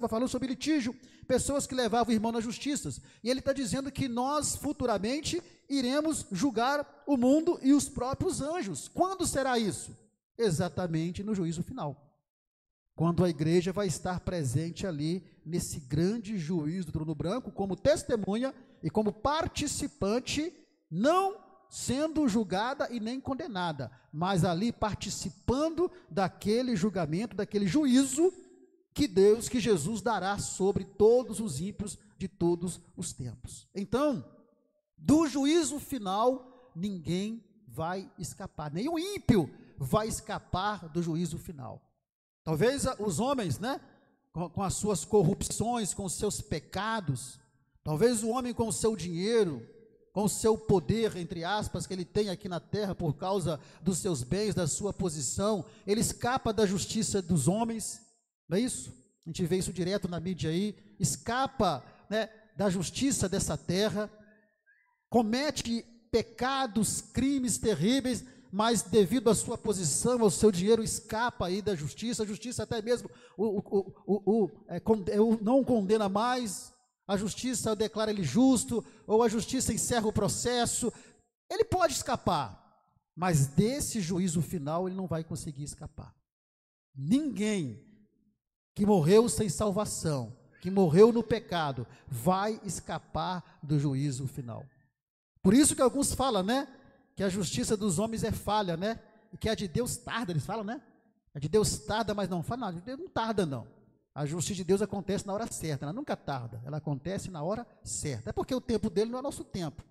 falando sobre litígio, pessoas que levavam o irmão nas justiças. E ele está dizendo que nós futuramente iremos julgar o mundo e os próprios anjos. Quando será isso? Exatamente no juízo final. Quando a igreja vai estar presente ali nesse grande juízo do trono branco, como testemunha e como participante, não sendo julgada e nem condenada, mas ali participando daquele julgamento, daquele juízo que Jesus dará sobre todos os ímpios de todos os tempos. Então, do juízo final, ninguém vai escapar, nem o ímpio vai escapar do juízo final. Talvez os homens, né, com as suas corrupções, com os seus pecados, talvez o homem com o seu dinheiro, com o seu poder, entre aspas, que ele tem aqui na terra por causa dos seus bens, da sua posição, ele escapa da justiça dos homens, não é isso? A gente vê isso direto na mídia aí, escapa, né, da justiça dessa terra, comete pecados, crimes terríveis, mas devido à sua posição, ao seu dinheiro, escapa aí da justiça, a justiça até mesmo não condena mais, a justiça declara ele justo, ou a justiça encerra o processo, ele pode escapar, mas desse juízo final ele não vai conseguir escapar. Ninguém que morreu sem salvação, que morreu no pecado, vai escapar do juízo final. Por isso que alguns falam, né, que a justiça dos homens é falha, né, e que a de Deus tarda, eles falam, né, a de Deus tarda, mas não fala, não, a de Deus não tarda não, a justiça de Deus acontece na hora certa, ela nunca tarda, ela acontece na hora certa, é porque o tempo dele não é nosso tempo,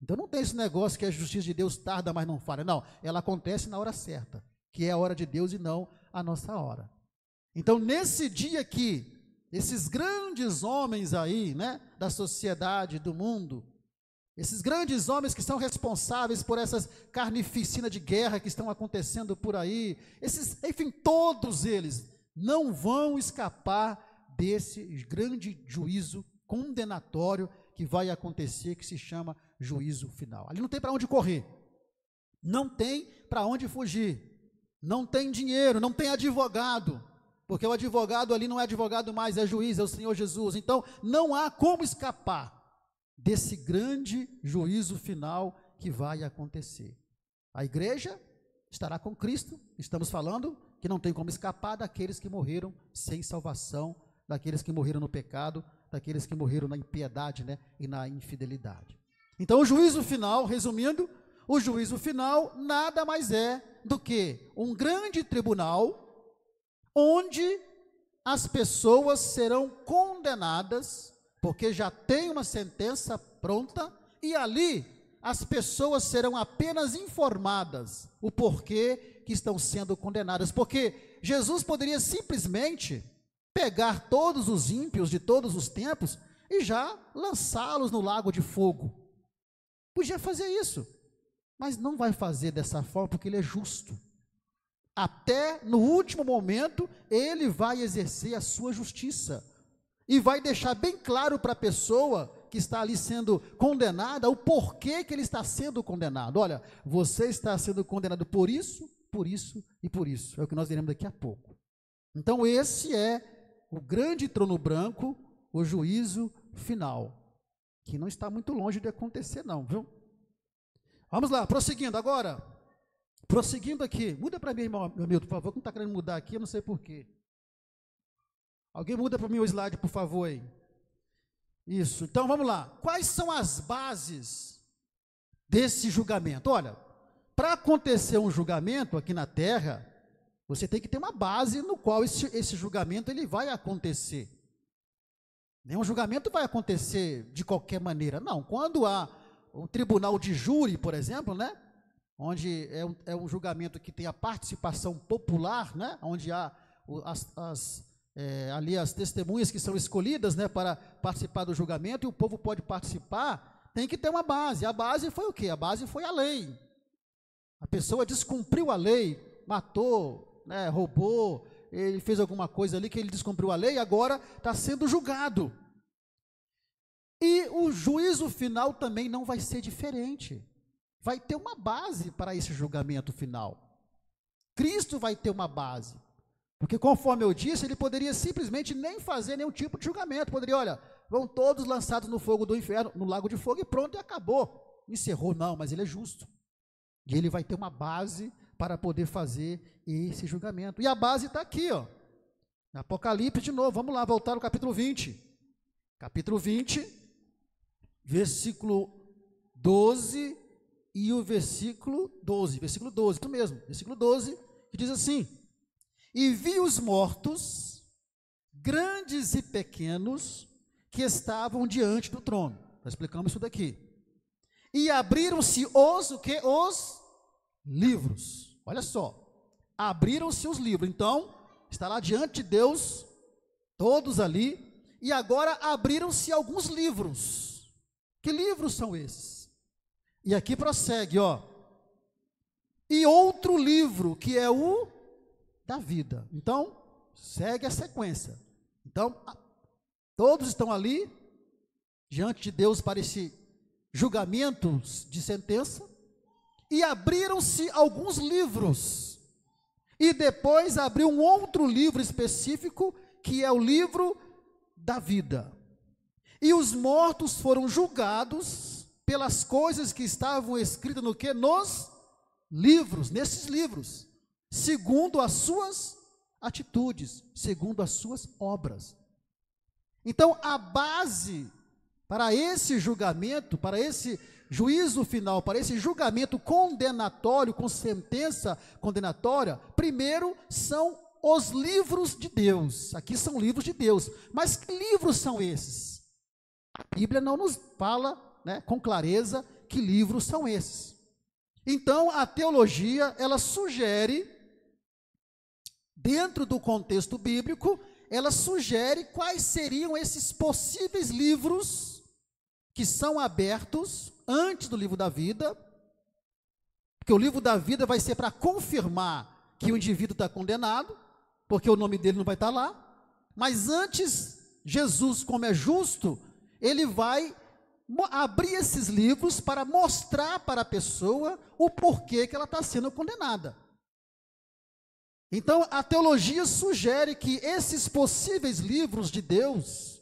então não tem esse negócio que a justiça de Deus tarda, mas não falha, não, ela acontece na hora certa, que é a hora de Deus e não a nossa hora. Então nesse dia aqui, esses grandes homens aí, né, da sociedade, do mundo, esses grandes homens que são responsáveis por essas carnificinas de guerra que estão acontecendo por aí, enfim, todos eles não vão escapar desse grande juízo condenatório que vai acontecer, que se chama juízo final. Ali não tem para onde correr, não tem para onde fugir, não tem dinheiro, não tem advogado, porque o advogado ali não é advogado mais, é juiz, é o Senhor Jesus. Então não há como escapar desse grande juízo final que vai acontecer. A igreja estará com Cristo, estamos falando que não tem como escapar daqueles que morreram sem salvação, daqueles que morreram no pecado, daqueles que morreram na impiedade, né, e na infidelidade. Então o juízo final, resumindo, o juízo final nada mais é do que um grande tribunal onde as pessoas serão condenadas, porque já tem uma sentença pronta, e ali as pessoas serão apenas informadas o porquê que estão sendo condenadas, porque Jesus poderia simplesmente pegar todos os ímpios de todos os tempos e já lançá-los no lago de fogo, podia fazer isso, mas não vai fazer dessa forma, porque ele é justo. Até no último momento ele vai exercer a sua justiça, e vai deixar bem claro para a pessoa que está ali sendo condenada, o porquê que ele está sendo condenado. Olha, você está sendo condenado por isso e por isso. É o que nós veremos daqui a pouco. Então esse é o grande trono branco, o juízo final, que não está muito longe de acontecer não, viu? Vamos lá, prosseguindo agora. Prosseguindo aqui. Muda para mim, irmão, meu amigo, por favor, que não está querendo mudar aqui, eu não sei porquê. Alguém muda para mim o slide, por favor, aí. Isso, então vamos lá. Quais são as bases desse julgamento? Olha, para acontecer um julgamento aqui na terra, você tem que ter uma base no qual esse julgamento ele vai acontecer. Nenhum julgamento vai acontecer de qualquer maneira, não. Quando há um tribunal de júri, por exemplo, né, onde é um julgamento que tem a participação popular, né, onde há ali as testemunhas que são escolhidas, né, para participar do julgamento, e o povo pode participar, tem que ter uma base. A base foi o quê? A base foi a lei. A pessoa descumpriu a lei, matou, né, roubou, ele fez alguma coisa ali que ele descumpriu a lei, agora está sendo julgado. E o juízo final também não vai ser diferente. Vai ter uma base para esse julgamento final. Cristo vai ter uma base. Porque conforme eu disse, ele poderia simplesmente nem fazer nenhum tipo de julgamento, poderia, olha, vão todos lançados no fogo do inferno, no lago de fogo, e pronto, e acabou, encerrou. Não, mas ele é justo, e ele vai ter uma base para poder fazer esse julgamento, e a base está aqui, ó, Apocalipse de novo, vamos lá, voltar no capítulo 20, versículo 12 e o versículo 12, isso mesmo, versículo 12, que diz assim: e vi os mortos, grandes e pequenos, que estavam diante do trono. Nós explicamos isso daqui. E abriram-se os livros. Olha só, abriram-se os livros. Então, está lá diante de Deus, todos ali, e agora abriram-se alguns livros. Que livros são esses? E aqui prossegue, ó. E outro livro, que é o da vida. Então, segue a sequência. Então, todos estão ali, diante de Deus para esse julgamento de sentença, e abriram-se alguns livros, e depois abriu um outro livro específico, que é o livro da vida. E os mortos foram julgados pelas coisas que estavam escritas no quê? Nos livros, nesses livros, segundo as suas atitudes, segundo as suas obras. Então, a base para esse julgamento, para esse juízo final, para esse julgamento condenatório, com sentença condenatória, primeiro são os livros de Deus. Aqui são livros de Deus. Mas que livros são esses? A Bíblia não nos fala, né, com clareza que livros são esses. Então, a teologia, ela sugere, dentro do contexto bíblico, ela sugere quais seriam esses possíveis livros que são abertos antes do livro da vida, porque o livro da vida vai ser para confirmar que o indivíduo está condenado, porque o nome dele não vai estar lá, mas antes, Jesus, como é justo, ele vai abrir esses livros para mostrar para a pessoa o porquê que ela está sendo condenada. Então, a teologia sugere que esses possíveis livros de Deus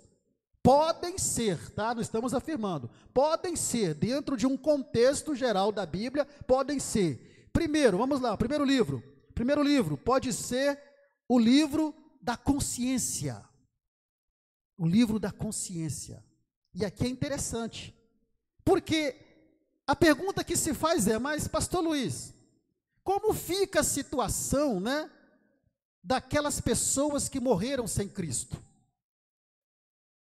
podem ser, tá? Não estamos afirmando, podem ser, dentro de um contexto geral da Bíblia, podem ser. Primeiro, vamos lá, primeiro livro pode ser o livro da consciência. O livro da consciência. E aqui é interessante, porque a pergunta que se faz é, mas pastor Luiz, como fica a situação, né, daquelas pessoas que morreram sem Cristo?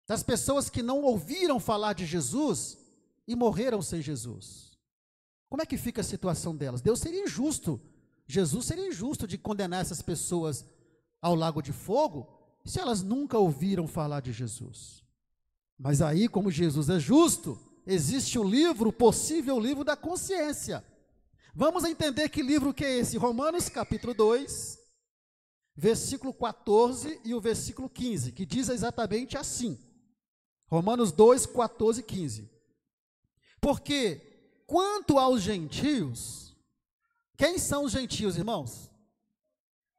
Das pessoas que não ouviram falar de Jesus e morreram sem Jesus. Como é que fica a situação delas? Deus seria injusto, Jesus seria injusto de condenar essas pessoas ao lago de fogo, se elas nunca ouviram falar de Jesus. Mas aí, como Jesus é justo, existe o livro, o possível livro da consciência. Vamos entender que livro que é esse? Romanos capítulo 2, versículo 14 e o versículo 15, que diz exatamente assim. Romanos 2, 14 e 15. Porque quanto aos gentios, quem são os gentios, irmãos?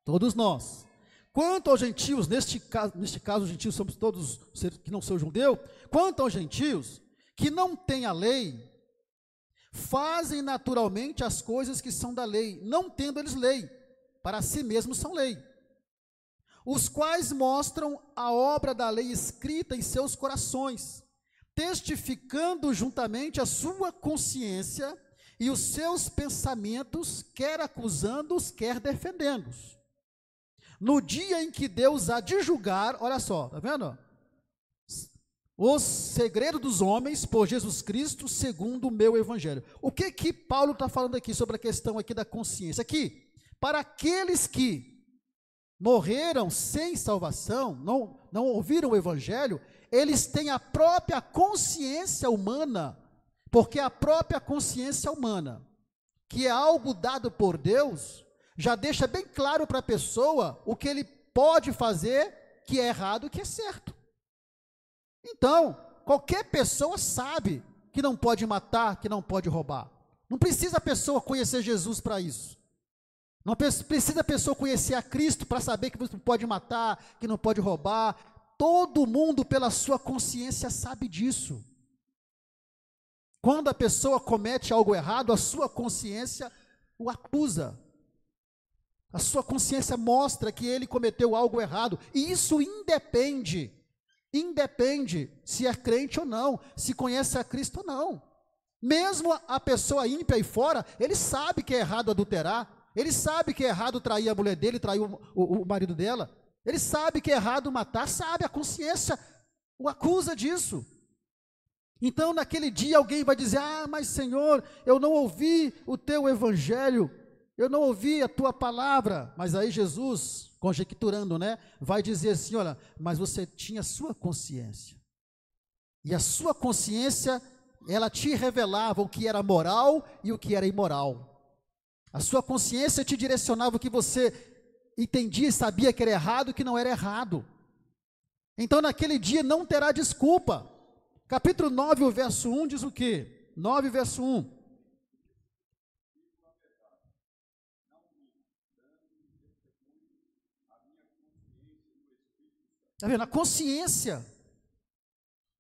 Todos nós. Quanto aos gentios, neste caso os gentios somos todos que não são judeu. Quanto aos gentios que não têm a lei, fazem naturalmente as coisas que são da lei, não tendo eles lei, para si mesmos são lei, os quais mostram a obra da lei escrita em seus corações, testificando juntamente a sua consciência e os seus pensamentos, quer acusando-os, quer defendendo-os. No dia em que Deus há de julgar, olha só, está vendo? Os segredos dos homens por Jesus Cristo, segundo o meu evangelho. O que Paulo está falando aqui sobre a questão aqui da consciência? Aqui, para aqueles que morreram sem salvação, não ouviram o evangelho, eles têm a própria consciência humana, porque a própria consciência humana, que é algo dado por Deus, já deixa bem claro para a pessoa o que ele pode fazer, que é errado e que é certo. Então, qualquer pessoa sabe que não pode matar, que não pode roubar. Não precisa a pessoa conhecer Jesus para isso. Não precisa a pessoa conhecer a Cristo para saber que você não pode matar, que não pode roubar. Todo mundo, pela sua consciência, sabe disso. Quando a pessoa comete algo errado, a sua consciência o acusa. A sua consciência mostra que ele cometeu algo errado. E isso independe se é crente ou não, se conhece a Cristo ou não. Mesmo a pessoa ímpia aí fora, ele sabe que é errado adulterar. Ele sabe que é errado trair a mulher dele, trair o marido dela. Ele sabe que é errado matar, sabe, a consciência o acusa disso. Então, naquele dia, alguém vai dizer: ah, mas Senhor, eu não ouvi o teu evangelho, eu não ouvi a tua palavra. Mas aí Jesus, conjecturando, né, vai dizer assim: olha, mas você tinha sua consciência. E a sua consciência, ela te revelava o que era moral e o que era imoral. A sua consciência te direcionava o que você entendia e sabia que era errado e que não era errado. Então, naquele dia não terá desculpa. Capítulo 9, o verso 1 diz o quê? 9, verso 1. Está vendo? A consciência.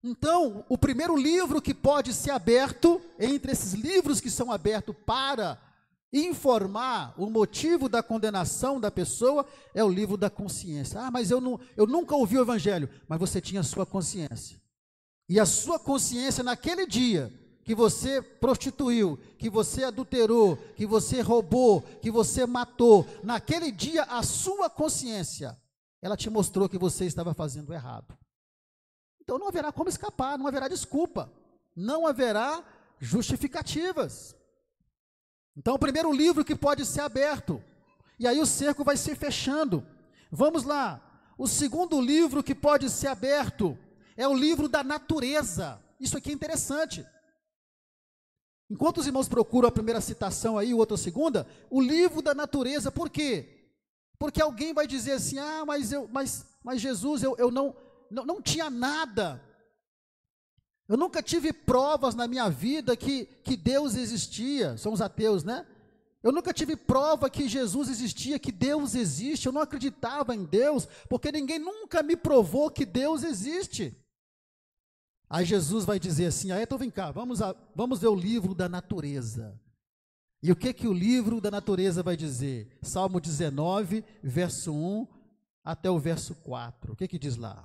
Então, o primeiro livro que pode ser aberto, entre esses livros que são abertos para informar o motivo da condenação da pessoa, é o livro da consciência. Ah, mas eu nunca ouvi o evangelho. Mas você tinha a sua consciência. E a sua consciência naquele dia que você prostituiu, que você adulterou, que você roubou, que você matou, naquele dia a sua consciência, ela te mostrou que você estava fazendo errado. Então não haverá como escapar, não haverá desculpa, não haverá justificativas. Então, o primeiro livro que pode ser aberto, e aí o cerco vai se fechando. Vamos lá, o segundo livro que pode ser aberto é o livro da natureza. Isso aqui é interessante. Enquanto os irmãos procuram a primeira citação aí, o outro a segunda, o livro da natureza, por quê? Porque alguém vai dizer assim: ah, mas Jesus, eu não tinha nada. Eu nunca tive provas na minha vida que Deus existia. São os ateus, né? Eu nunca tive prova que Jesus existia, que Deus existe. Eu não acreditava em Deus, porque ninguém nunca me provou que Deus existe. Aí Jesus vai dizer assim: então vem cá, vamos ver o livro da natureza. E o que o livro da natureza vai dizer? Salmo 19, verso 1 até o verso 4. O que diz lá?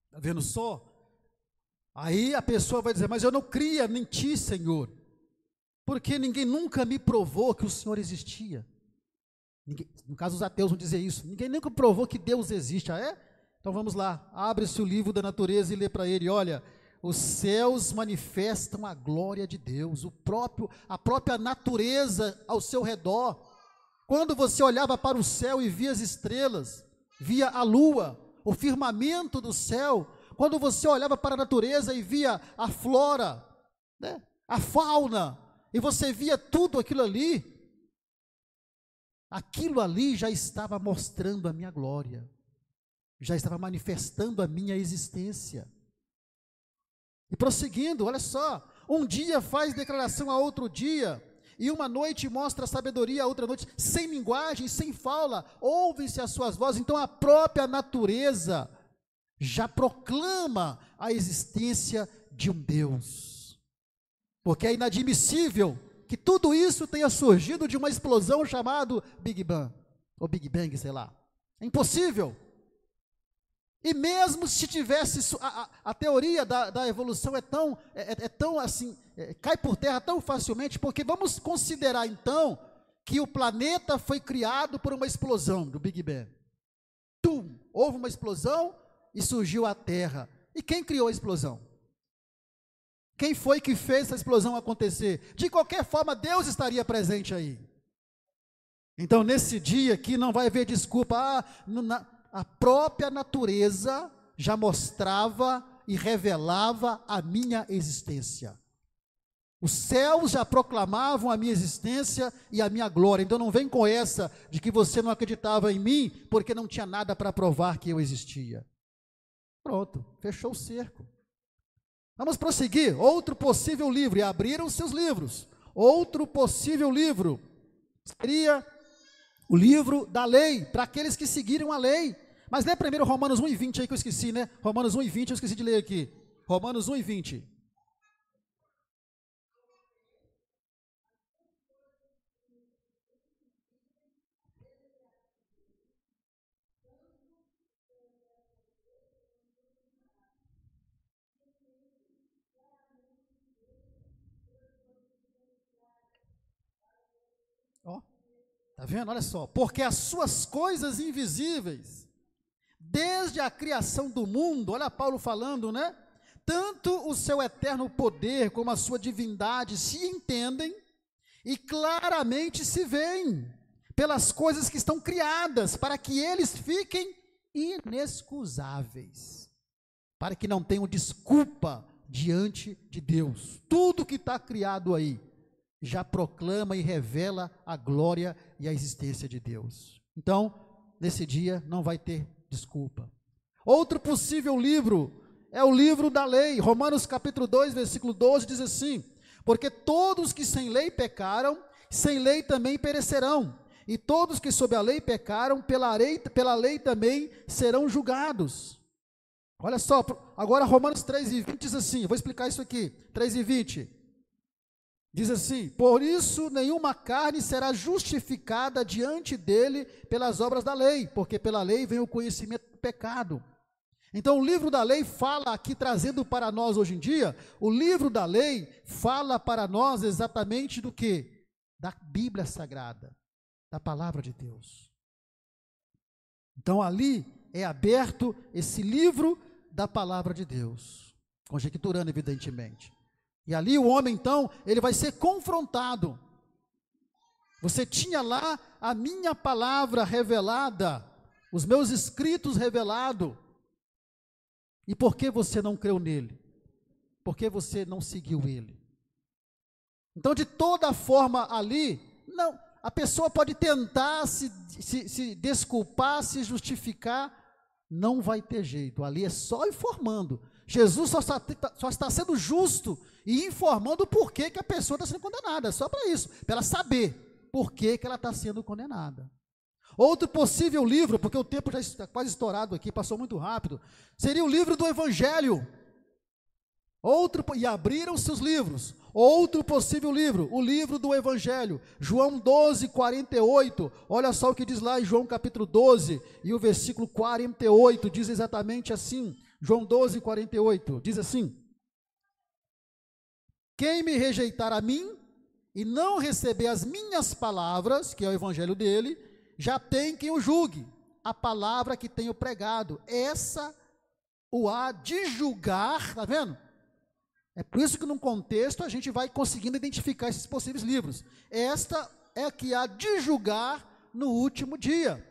Está vendo só? Aí a pessoa vai dizer: mas eu não cria em ti, Senhor, porque ninguém nunca me provou que o Senhor existia. No caso, os ateus vão dizer isso: ninguém nunca provou que Deus existe. Ah, é? Então vamos lá, abre-se o livro da natureza e lê para ele: olha, os céus manifestam a glória de Deus, a própria natureza ao seu redor. Quando você olhava para o céu e via as estrelas, via a lua, o firmamento do céu, quando você olhava para a natureza e via a flora, né, a fauna, e você via tudo aquilo ali já estava mostrando a minha glória, já estava manifestando a minha existência. E prosseguindo, olha só: um dia faz declaração a outro dia, e uma noite mostra sabedoria a outra noite, sem linguagem, sem fala, ouvem-se as suas vozes. Então a própria natureza já proclama a existência de um Deus, porque é inadmissível que tudo isso tenha surgido de uma explosão chamada Big Bang, ou Big Bang, sei lá. É impossível. E mesmo se tivesse, a teoria da evolução é tão assim, cai por terra tão facilmente, porque vamos considerar então que o planeta foi criado por uma explosão do Big Bang. Houve uma explosão e surgiu a Terra. E quem criou a explosão? Quem foi que fez essa explosão acontecer? De qualquer forma, Deus estaria presente aí. Então, nesse dia aqui não vai haver desculpa. A própria natureza já mostrava e revelava a minha existência. Os céus já proclamavam a minha existência e a minha glória. Então não vem com essa de que você não acreditava em mim porque não tinha nada para provar que eu existia. Pronto, fechou o cerco. Vamos prosseguir. Outro possível livro, e abriram seus livros. Outro possível livro seria o livro da lei, para aqueles que seguiram a lei. Mas lê primeiro Romanos 1:20 aí que eu esqueci, né? Romanos 1:20 eu esqueci de ler aqui. Romanos 1:20. Ó, tá vendo? Olha só. Porque as suas coisas invisíveis, desde a criação do mundo, olha Paulo falando, né? Tanto o seu eterno poder como a sua divindade se entendem e claramente se veem pelas coisas que estão criadas, para que eles fiquem inexcusáveis, para que não tenham desculpa diante de Deus. Tudo que está criado aí já proclama e revela a glória e a existência de Deus. Então, nesse dia não vai ter desculpa. Outro possível livro é o livro da lei. Romanos capítulo 2, versículo 12 diz assim: porque todos que sem lei pecaram, sem lei também perecerão, e todos que sob a lei pecaram, pela lei também serão julgados. Olha só, agora Romanos 3:20 diz assim, vou explicar isso aqui, 3:20, diz assim: por isso nenhuma carne será justificada diante dele pelas obras da lei, porque pela lei vem o conhecimento do pecado. Então o livro da lei fala aqui, trazendo para nós hoje em dia, o livro da lei fala para nós exatamente do que? Da Bíblia Sagrada, da palavra de Deus. Então ali é aberto esse livro da palavra de Deus, conjecturando evidentemente. E ali o homem então, ele vai ser confrontado. Você tinha lá a minha palavra revelada, os meus escritos revelados. E por que você não creu nele? Por que você não seguiu ele? Então, de toda forma ali, não, a pessoa pode tentar se desculpar, se justificar, não vai ter jeito, ali é só informando. Jesus só está sendo justo e informando por que a pessoa está sendo condenada, só para isso, para ela saber por que ela está sendo condenada. Outro possível livro, porque o tempo já está quase estourado aqui, passou muito rápido, seria o livro do Evangelho. E abriram seus livros. Outro possível livro, o livro do Evangelho, João 12:48, olha só o que diz lá em João capítulo 12, e o versículo 48, diz exatamente assim, João 12:48, diz assim: quem me rejeitar a mim, e não receber as minhas palavras, que é o Evangelho dele, já tem quem o julgue, a palavra que tenho pregado, essa o há de julgar, está vendo? É por isso que num contexto a gente vai conseguindo identificar esses possíveis livros. Esta é a que há de julgar no último dia.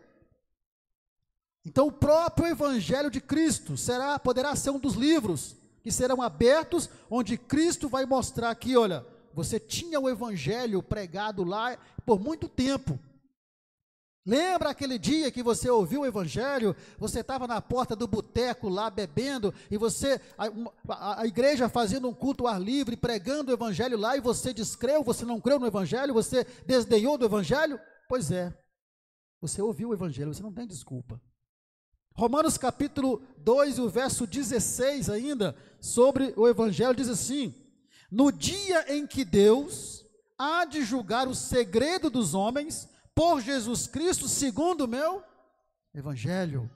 Então o próprio Evangelho de Cristo poderá ser um dos livros que serão abertos, onde Cristo vai mostrar aqui, olha, você tinha o Evangelho pregado lá por muito tempo. Lembra aquele dia que você ouviu o Evangelho, você estava na porta do boteco lá bebendo, e a igreja fazendo um culto ao ar livre, pregando o Evangelho lá, e você descreu, você não creu no Evangelho, você desdenhou do Evangelho? Pois é, você ouviu o Evangelho, você não tem desculpa. Romanos capítulo 2, o verso 16 ainda, sobre o Evangelho, diz assim: no dia em que Deus há de julgar o segredo dos homens, por Jesus Cristo, segundo o meu Evangelho.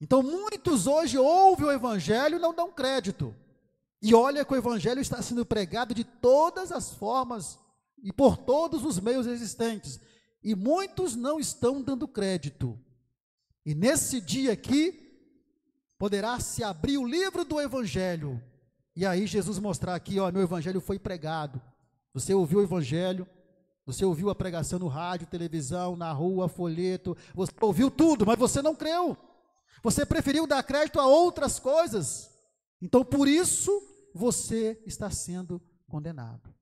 Então muitos hoje ouvem o Evangelho e não dão crédito, e olha que o Evangelho está sendo pregado de todas as formas, e por todos os meios existentes, e muitos não estão dando crédito, e nesse dia aqui, poderá se abrir o livro do Evangelho, e aí Jesus mostrar aqui, ó, meu Evangelho foi pregado, você ouviu o Evangelho, Você ouviu a pregação no rádio, televisão, na rua, folheto, você ouviu tudo, mas você não creu. Você preferiu dar crédito a outras coisas. Então, por isso, você está sendo condenado.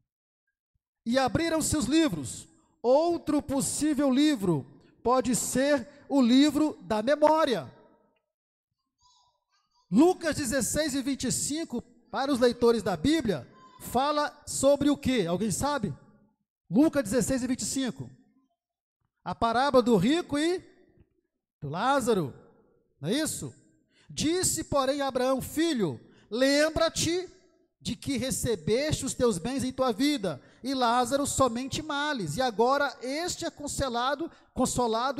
E abriram seus livros. Outro possível livro pode ser o livro da memória. Lucas 16 e 25, para os leitores da Bíblia, fala sobre o quê? Alguém sabe? Lucas 16 e 25. A parábola do rico e do Lázaro. Não é isso? Disse, porém, Abraão: filho, lembra-te de que recebeste os teus bens em tua vida, e Lázaro somente males, e agora este é consolado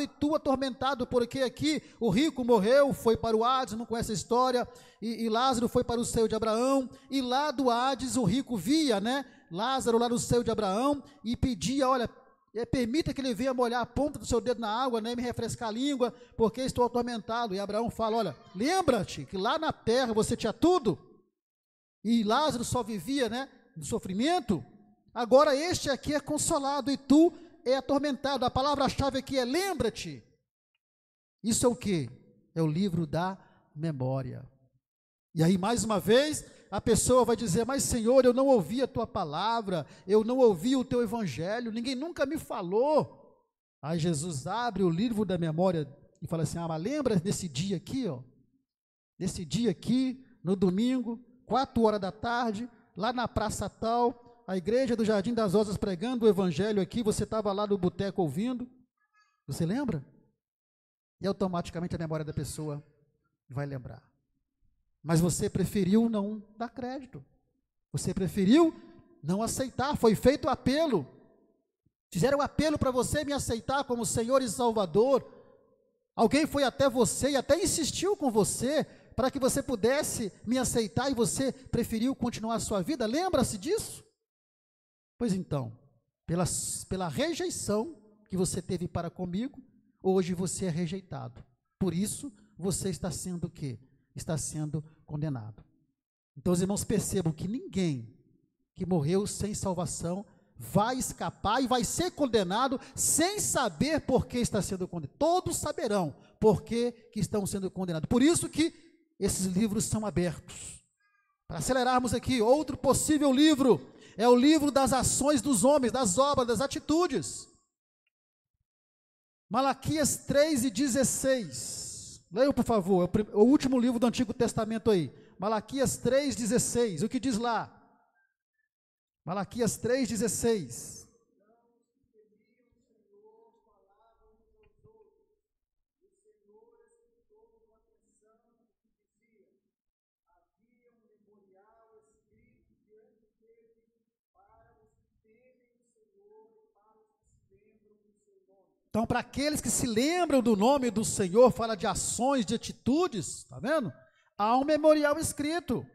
e tu atormentado, porque aqui o rico morreu, foi para o Hades, não conhece a história, e Lázaro foi para o seio de Abraão, e lá do Hades o rico via, Lázaro lá no seio de Abraão, e pedia: olha, permita que ele venha molhar a ponta do seu dedo na água, me refrescar a língua, porque estou atormentado. E Abraão fala: olha, lembra-te que lá na terra você tinha tudo, e Lázaro só vivia, no sofrimento. Agora este aqui é consolado e tu é atormentado. A palavra-chave aqui é lembra-te. Isso é o que? É o livro da memória. E aí, mais uma vez, a pessoa vai dizer: mas Senhor, eu não ouvi a tua palavra, eu não ouvi o teu evangelho, ninguém nunca me falou. Aí Jesus abre o livro da memória e fala assim: mas lembra desse dia aqui, Nesse dia aqui, no domingo, 4 horas da tarde, lá na praça tal, a igreja do Jardim das Rosas pregando o evangelho aqui, você estava lá no boteco ouvindo, você lembra? E automaticamente a memória da pessoa vai lembrar. Mas você preferiu não dar crédito, você preferiu não aceitar, foi feito o apelo, fizeram apelo para você me aceitar como Senhor e Salvador, alguém foi até você e até insistiu com você, para que você pudesse me aceitar, e você preferiu continuar a sua vida. Lembra-se disso? Pois então, pela rejeição que você teve para comigo, hoje você é rejeitado. Por isso, você está sendo o quê? Está sendo condenado. Então, os irmãos, percebam que ninguém que morreu sem salvação vai escapar e vai ser condenado sem saber por que está sendo condenado. Todos saberão por que estão sendo condenados. Por isso que esses livros são abertos. Para acelerarmos aqui, outro possível livro é o livro das ações dos homens, das obras, das atitudes. Malaquias 3 e 16. Leiam, por favor, o último livro do Antigo Testamento aí. Malaquias 3, 16. O que diz lá? Malaquias 3, 16. Então, para aqueles que se lembram do nome do Senhor, fala de ações, de atitudes, está vendo? Há um memorial escrito.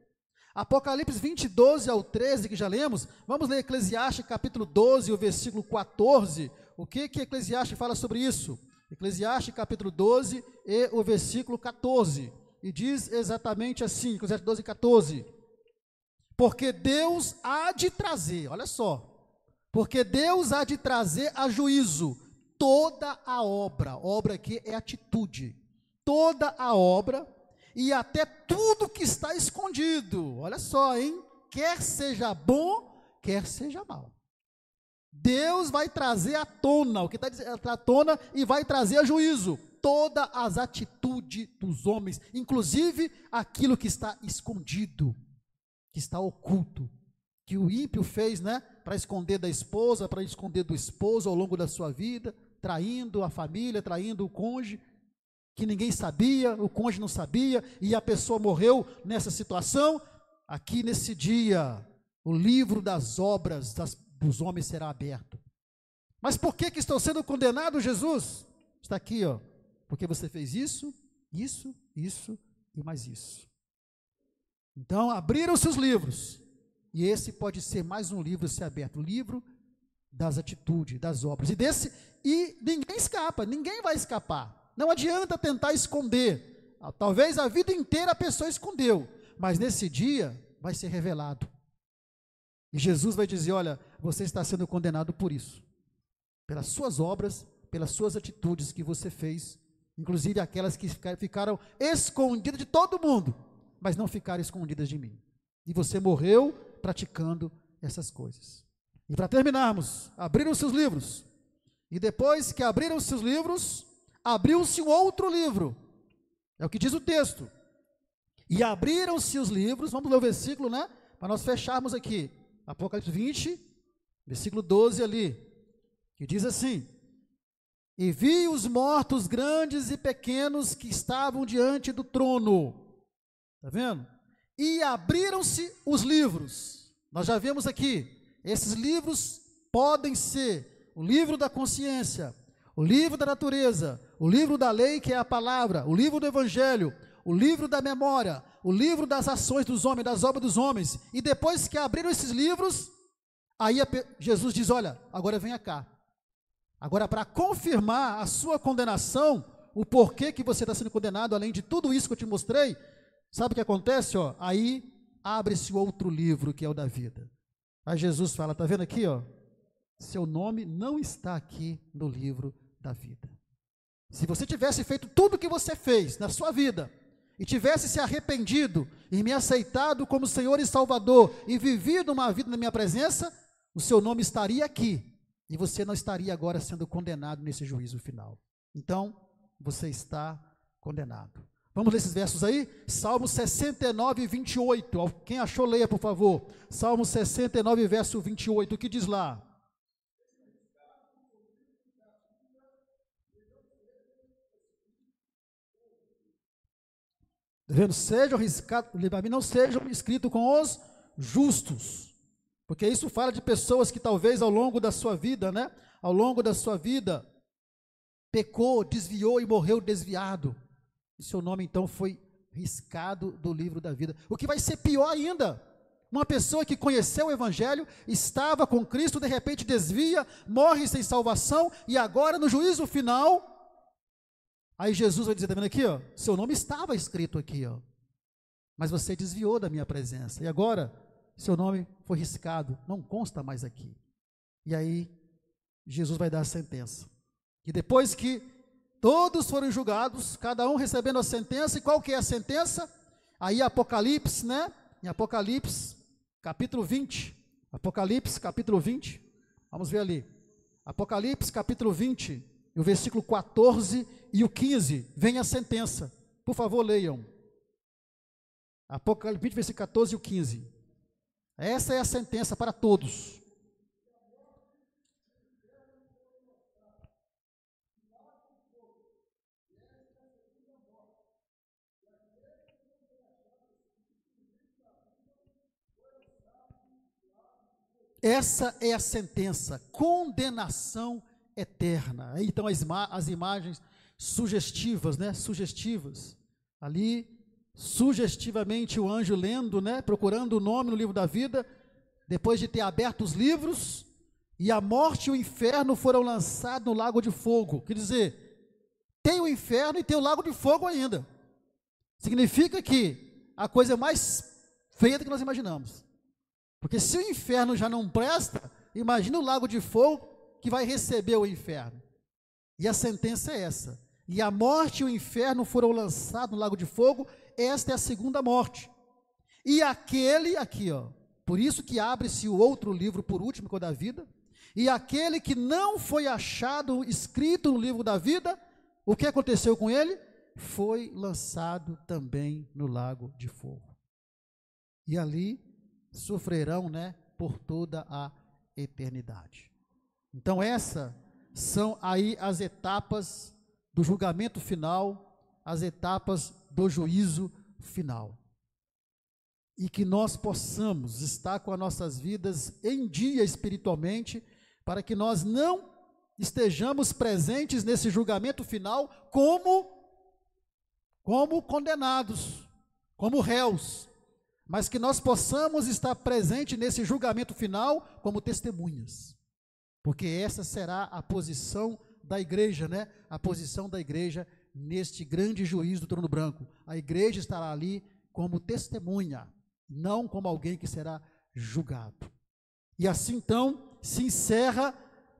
Apocalipse 20, 12 ao 13, que já lemos. Vamos ler Eclesiastes capítulo 12, o versículo 14. O que Eclesiastes fala sobre isso? Eclesiastes capítulo 12 e o versículo 14. E diz exatamente assim, Eclesiastes 12, 14. Porque Deus há de trazer, olha só, porque Deus há de trazer a juízo toda a obra aqui é atitude, toda a obra e até tudo que está escondido, olha só, quer seja bom, quer seja mal. Deus vai trazer à tona, o que está à tona, e vai trazer a juízo todas as atitudes dos homens, inclusive aquilo que está escondido, que está oculto, que o ímpio fez, para esconder da esposa, para esconder do esposo ao longo da sua vida, traindo a família, traindo o cônjuge, que ninguém sabia, o cônjuge não sabia, e a pessoa morreu nessa situação. Aqui nesse dia, o livro das obras dos homens será aberto. Mas por que estão sendo condenados, Jesus? Está aqui, porque você fez isso, isso, isso e mais isso. Então, abriram seus livros, e esse pode ser mais um livro a ser aberto, o livro das atitudes, das obras, e ninguém escapa, ninguém vai escapar, não adianta tentar esconder, talvez a vida inteira a pessoa escondeu, mas nesse dia vai ser revelado, e Jesus vai dizer: olha, você está sendo condenado por isso, pelas suas obras, pelas suas atitudes que você fez, inclusive aquelas que ficaram escondidas de todo mundo, mas não ficaram escondidas de mim. E você morreu praticando essas coisas. E para terminarmos, abriram-se os livros. E depois que abriram-se os livros, abriu-se um outro livro. É o que diz o texto. E abriram-se os livros, vamos ler o versículo, né? Para nós fecharmos aqui. Apocalipse 20, versículo 12 ali, que diz assim: e vi os mortos grandes e pequenos que estavam diante do trono. Está vendo? E abriram-se os livros. Nós já vimos aqui, esses livros podem ser o livro da consciência, o livro da natureza, o livro da lei, que é a palavra, o livro do evangelho, o livro da memória, o livro das ações dos homens, das obras dos homens. E depois que abriram esses livros, aí Jesus diz: olha, agora venha cá. Agora, para confirmar a sua condenação, o porquê que você está sendo condenado, além de tudo isso que eu te mostrei, sabe o que acontece? Ó? Aí abre-se o outro livro, que é o da vida. Aí Jesus fala, está vendo aqui? Ó? Seu nome não está aqui no livro da vida. Se você tivesse feito tudo o que você fez na sua vida, e tivesse se arrependido, e me aceitado como Senhor e Salvador, e vivido uma vida na minha presença, o seu nome estaria aqui, e você não estaria agora sendo condenado nesse juízo final. Então, você está condenado. Vamos ler esses versos aí? Salmo 69, 28. Quem achou, leia, por favor. Salmo 69, verso 28. O que diz lá? Está vendo? Sejam riscados, não sejam escritos com os justos. Porque isso fala de pessoas que talvez ao longo da sua vida, né? Ao longo da sua vida, pecou, desviou e morreu desviado. E seu nome então foi riscado do livro da vida. O que vai ser pior ainda, uma pessoa que conheceu o evangelho, estava com Cristo, de repente desvia, morre sem salvação, e agora no juízo final, aí Jesus vai dizer, está vendo aqui, ó, seu nome estava escrito aqui, ó, mas você desviou da minha presença, e agora seu nome foi riscado, não consta mais aqui. E aí Jesus vai dar a sentença. E depois que todos foram julgados, cada um recebendo a sentença, e qual que é a sentença? Aí Apocalipse, né? Em Apocalipse, capítulo 20. Apocalipse, capítulo 20. Vamos ver ali. Apocalipse, capítulo 20, e o versículo 14 e o 15, vem a sentença. Por favor, leiam. Apocalipse 20, versículo 14 e o 15. Essa é a sentença para todos. Essa é a sentença, condenação eterna. Então as imagens sugestivas, né? Sugestivas. Ali, sugestivamente o anjo lendo, né? Procurando o nome no livro da vida, depois de ter aberto os livros, e a morte e o inferno foram lançados no lago de fogo. Quer dizer, tem o inferno e tem o lago de fogo ainda. Significa que a coisa mais feia do que nós imaginamos. Porque se o inferno já não presta, imagina o lago de fogo que vai receber o inferno. E a sentença é essa. E a morte e o inferno foram lançados no lago de fogo, esta é a segunda morte. E aquele, aqui ó, por isso que abre-se o outro livro por último, que é o da vida, e aquele que não foi achado escrito no livro da vida, o que aconteceu com ele? Foi lançado também no lago de fogo. E ali sofrerão, né, por toda a eternidade. Então essas são aí as etapas do julgamento final, as etapas do juízo final. E que nós possamos estar com as nossas vidas em dia espiritualmente, para que nós não estejamos presentes nesse julgamento final como condenados, como réus, mas que nós possamos estar presentes nesse julgamento final como testemunhas, porque essa será a posição da igreja, né? A posição da igreja neste grande juízo do trono branco. A igreja estará ali como testemunha, não como alguém que será julgado. E assim então se encerra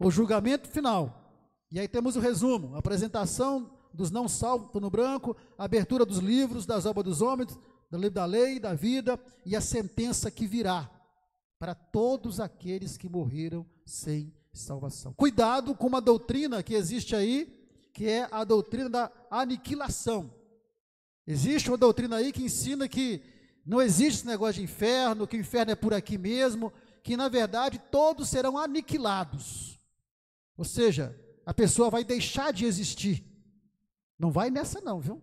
o julgamento final. E aí temos o resumo, a apresentação dos não salvos no branco, a abertura dos livros, das obras dos homens, do livro da lei, da vida, e a sentença que virá para todos aqueles que morreram sem salvação. Cuidado com uma doutrina que existe aí, que é a doutrina da aniquilação. Existe uma doutrina aí que ensina que não existe esse negócio de inferno, que o inferno é por aqui mesmo, que na verdade todos serão aniquilados. Ou seja, a pessoa vai deixar de existir. Não vai nessa não, viu?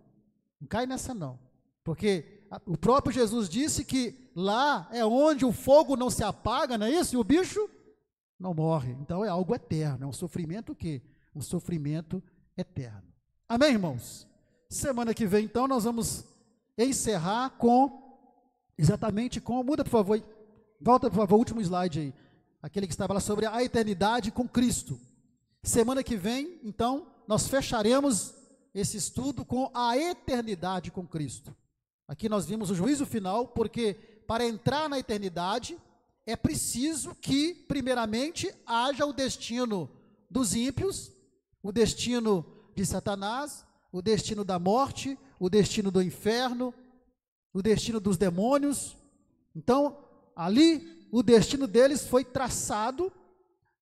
Não cai nessa não. Porque o próprio Jesus disse que lá é onde o fogo não se apaga, não é isso? E o bicho não morre. Então é algo eterno, é um sofrimento o quê? Um sofrimento eterno. Amém, irmãos? Semana que vem, então, nós vamos encerrar exatamente com, muda por favor, volta por favor, o último slide aí, aquele que estava lá sobre a eternidade com Cristo. Semana que vem, então, nós fecharemos esse estudo com a eternidade com Cristo. Aqui nós vimos o juízo final, porque para entrar na eternidade é preciso que, primeiramente, haja o destino dos ímpios, o destino de Satanás, o destino da morte, o destino do inferno, o destino dos demônios. Então, ali, o destino deles foi traçado,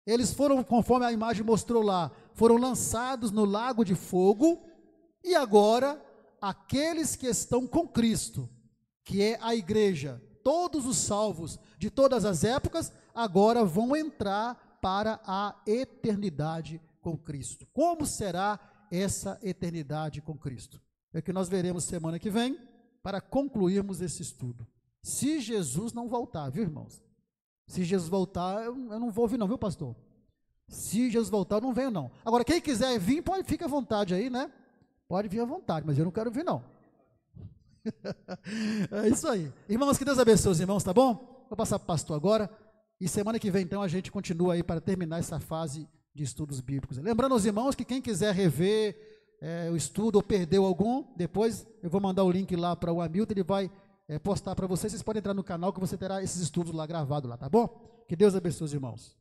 eles foram, conforme a imagem mostrou lá, foram lançados no lago de fogo, e agora, aqueles que estão com Cristo, que é a igreja, todos os salvos de todas as épocas, agora vão entrar para a eternidade com Cristo. Como será essa eternidade com Cristo? É o que nós veremos semana que vem, para concluirmos esse estudo. Se Jesus não voltar, viu, irmãos? Se Jesus voltar, eu não vou vir não, viu, pastor? Se Jesus voltar, eu não venho não. Agora, quem quiser vir, fica à vontade aí, né? Pode vir à vontade, mas eu não quero vir não. É isso aí. Irmãos, que Deus abençoe os irmãos, tá bom? Vou passar para o pastor agora, e semana que vem, então, a gente continua aí para terminar essa fase de estudos bíblicos. Lembrando aos irmãos que quem quiser rever o estudo ou perdeu algum, depois eu vou mandar o link lá para o Hamilton, ele vai postar para vocês, vocês podem entrar no canal que você terá esses estudos lá gravados lá, tá bom? Que Deus abençoe os irmãos.